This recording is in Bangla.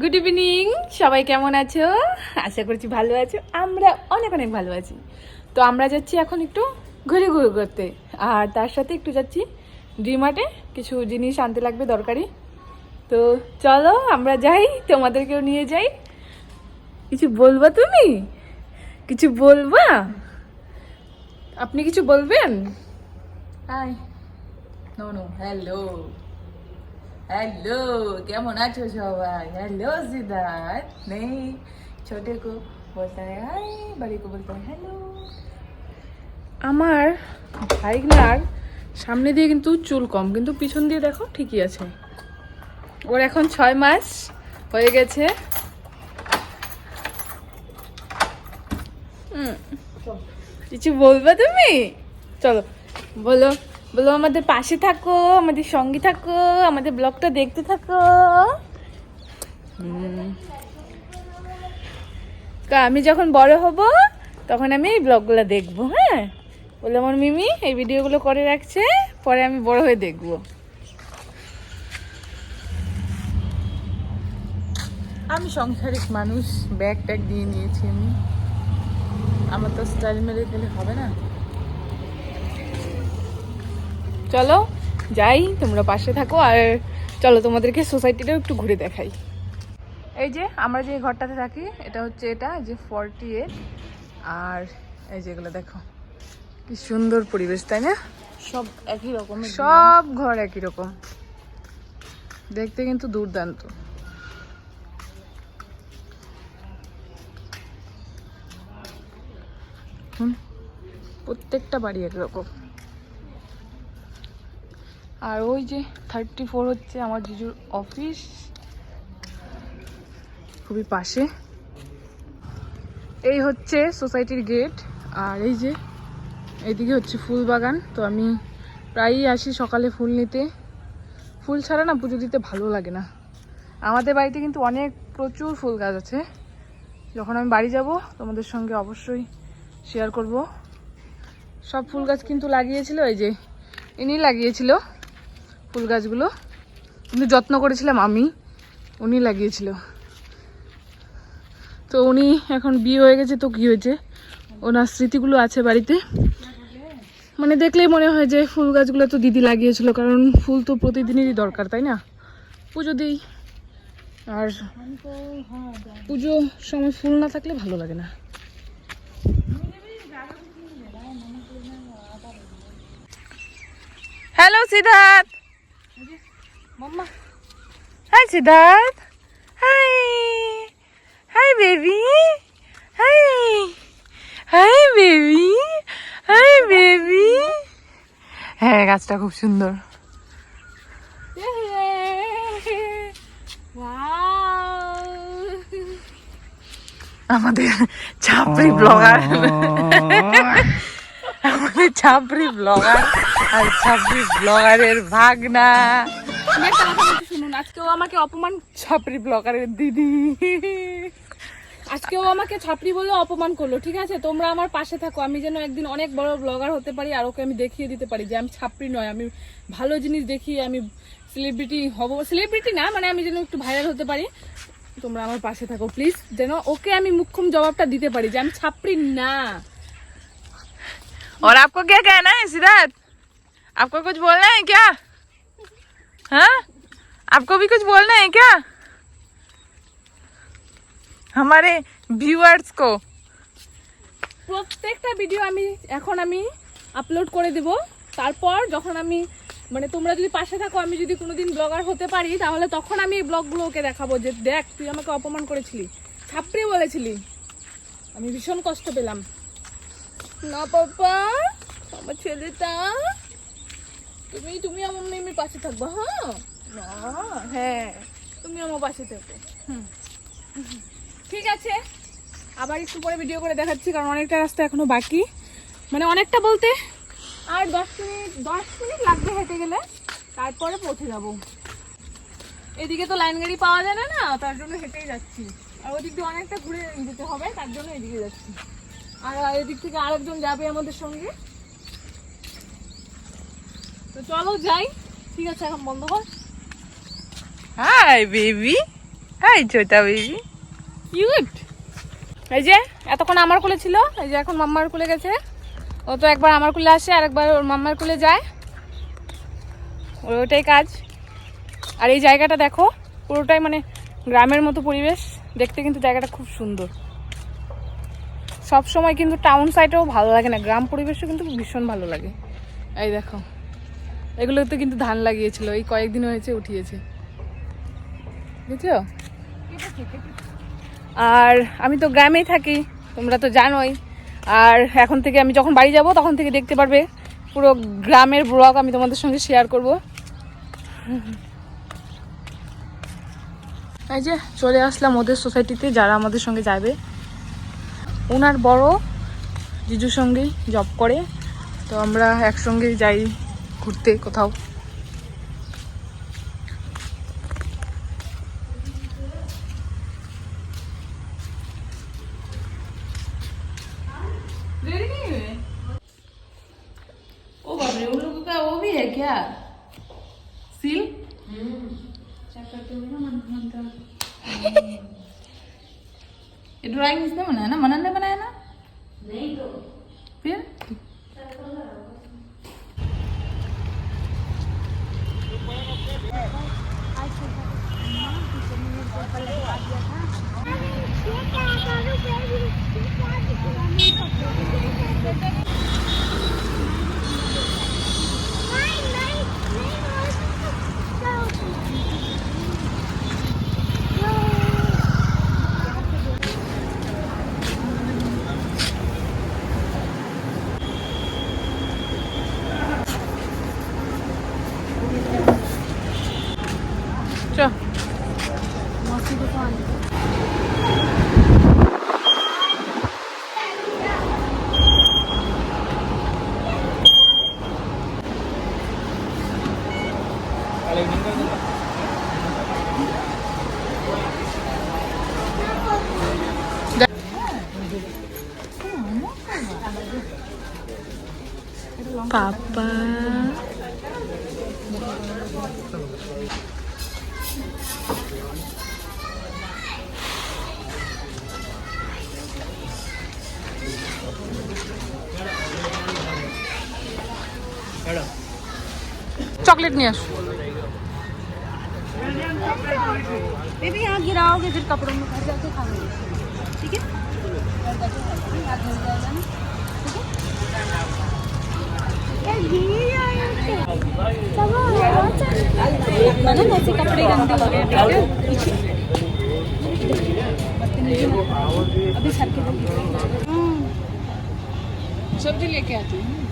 গুড ইভিনিং, সবাই কেমন আছো? আশা করছি ভালো আছো। আমরা অনেক অনেক ভালো আছি। তো আমরা যাচ্ছি এখন একটু ঘুরে ঘুরে করতে, আর তার সাথে একটু যাচ্ছি ডিমার্টে, কিছু জিনিস আনতে লাগবে দরকারি। তো চলো আমরা যাই, তোমাদেরকেও নিয়ে যাই। কিছু বলবা তুমি? কিছু বলবা? আপনি কিছু বলবেন? Hi, no no, hello hello, কেমন আছো সবাই? হ্যালো সিদ্ধার্থ নেই, ছোটে কো বলতে হয় হাই, বড়ে কো বলতে হয় হ্যালো। আমার ভাইগনার সামনে দিয়ে কিন্তু চুল কম, কিন্তু পিছন দিয়ে দেখো ঠিকই আছে। ওর এখন 6 মাস হয়ে গেছে। কিছু বলবা তুমি? চলো বলো, বলো আমাদের পাশে থাকো, আমাদের সঙ্গে থাকো, আমাদের ব্লগটা দেখতে থাকো। আমি যখন বড় হব তখন আমি এই ব্লগগুলো দেখবো। হ্যাঁ, বলে আমার মিমি এই ভিডিওগুলো করে রাখছে, পরে আমি বড় হয়ে দেখবো। আমি সংসারিক মানুষ, ব্যাগ ট্যাগ দিয়ে নিয়েছি আমি। আমার তো স্টাইল মেরে গেলে হবে না। চলো যাই, তোমরা পাশে থাকো। আর চলো তোমাদেরকে সোসাইটিটাও একটু ঘুরে দেখাই। এই যে আমরা যে ঘরটাতে থাকি, এটা হচ্ছে এটা যে 48। আর এই যেগুলো দেখো, কি সুন্দর পরিবেশ, তাই না? সব একই রকম, সব ঘর একই রকম, দেখতে কিন্তু দুর্দান্ত। প্রত্যেকটা বাড়ি একরকম। আর ওই যে 34 হচ্ছে আমার জিজুর অফিস, খুবই পাশে। এই হচ্ছে সোসাইটির গেট। আর এই যে এইদিকে হচ্ছে ফুল বাগান। তো আমি প্রায়ই আসি সকালে ফুল নিতে। ফুল ছাড়া না পুজো দিতে ভালো লাগে না। আমাদের বাড়িতে কিন্তু অনেক প্রচুর ফুল গাছ আছে। যখন আমি বাড়ি যাব তোমাদের সঙ্গে অবশ্যই শেয়ার করব। সব ফুল গাছ কিন্তু লাগিয়েছিল, এই যে ইনি লাগিয়েছিল ফুল গাছগুলো, কিন্তু যত্ন করেছিলাম আমি, উনি লাগিয়েছিল। তো উনি এখন বিয়ে হয়ে গেছে, তো কি হয়েছে, ওনার স্মৃতিগুলো আছে বাড়িতে। মানে দেখলেই মনে হয় যে ফুল গাছগুলো তো দিদি লাগিয়েছিল, কারণ ফুল তো প্রতিদিনেরই দরকার, তাই না? পুজো দিই, আর পুজো সময় ফুল না থাকলে ভালো লাগে না। Hello Siddharth, mamma. Hi Siddharth, hi hi baby, hi hi baby, hi baby. হ্যাঁ, গাছটা খুব সুন্দর। আমাদের ছাপড়ি ব্লগার, আমাদের ছাপড়ি ব্লগার আর ছাপড়ি ব্লগারের ভাগনা। শুনুন, আজকেও আমাকে অপমান, ছাপড়ি ব্লগারের দিদি আজকেও আমাকে ছাপড়ি বলে অপমান করলো। ঠিক আছে, তোমরা আমার পাশে থাকো, আমি যেন একদিন অনেক বড় ব্লগার হতে পারি, আর ওকে আমি দেখিয়ে দিতে পারি যে আমি ছাপড়ি নয়, আমি ভালো জিনিস দেখিয়ে আমি সেলিব্রিটি হব। সেলিব্রিটি না, মানে আমি যেন একটু ভাইরাল হতে পারি। তোমরা আমার পাশে থাকো প্লিজ, যেন ওকে আমি মুখ্যম জবাবটা দিতে পারি যে আমি ছাপড়ি না। और आपको क्या कहना है सिद्धार्थ? आपको कुछ बोलना है क्या? हाँ, आपको भी कुछ बोलना है क्या हमारे ভিউয়ার্স को? প্রত্যেকটা ভিডিও আমি এখন আপলোড করে দেব। তারপর যখন আমি, মানে তোমরা যদি পাশে থাকো, আমি যদি কোনোদিন ব্লগার হতে পারি, তাহলে তখন আমি এই ব্লগগুলো ওকে দেখাবো যে দেখ, তুই আমাকে অপমান করেছিলি, ছাপড়ি বলেছিলি। আমি ভীষণ কষ্ট পেলাম না পাপা, আমার ছেলেটা। তুমি আমার মেয়ের পাশে থাকবো। হ্যাঁ না, হ্যাঁ তুমি আমার পাশে থাকো। ঠিক আছে, আবার একটু পরে ভিডিও করে দেখাচ্ছি, কারণ অনেকটা রাস্তা এখনো বাকি। মানে অনেকটা বলতে আর 10 মিনিট লাগবে হেঁটে গেলে, তারপরে পৌঁছে যাব। এদিকে তো লাইন গাড়ি পাওয়া যায় না, তার জন্য হেঁটেই যাচ্ছি। আর ওদিক দিয়ে অনেকটা ঘুরে যেতে হবে, তার জন্য এদিকে যাচ্ছি। আর এদিক থেকে আরেকজন যাবে আমাদের সঙ্গে। তো চলো যাই। ঠিক আছে, এখন বন্ধ কর। হাই বেবি, এই ছোটা বেবি কিউট। এই যে এতক্ষণ আমার কোলে ছিল, এই যে এখন মাম্মার কোলে গেছে। ও তো একবার আমার কোলে আসে আর একবার ওর মাম্মার কোলে যায়, ওর ওটাই কাজ। আর এই জায়গাটা দেখো, পুরোটাই মানে গ্রামের মতো পরিবেশ, দেখতে কিন্তু জায়গাটা খুব সুন্দর। সব সময় কিন্তু টাউন সাইডেও ভালো লাগে না, গ্রাম পরিবেশও কিন্তু ভীষণ ভালো লাগে। এই দেখো এগুলোতে কিন্তু ধান লাগিয়েছিল, এই কয়েকদিন হয়েছে উঠিয়েছে, বুঝছো? আর আমি তো গ্রামেই থাকি, তোমরা তো জানোই। আর এখন থেকে আমি যখন বাড়ি যাব তখন থেকে দেখতে পারবে পুরো গ্রামের ব্লগ আমি তোমাদের সঙ্গে শেয়ার করব। এই যে চলে আসলাম ওদের সোসাইটিতে, যারা আমাদের সঙ্গে যাবে। ওনার বড় জিজুর সঙ্গেই জব করে, তো আমরা একসঙ্গেই যাই ঘুরতে কোথাও। ओ बाप रे, उन लोगों का वो भी है क्या सील? चेक करते हुए ना मनता ये ड्राइंग इसने बनाया ना, मनन ने बनाया ना? नहीं तो फिर चल पापा चॉकलेट नहीं आस बेबी यहाँ गिराओगे फिर कपड़ों में घर जाके खाओगे, ठीक है? मैंने ऐसे कपड़े गंदे हो गए, अभी सर के सब्जी लेके आती हूँ।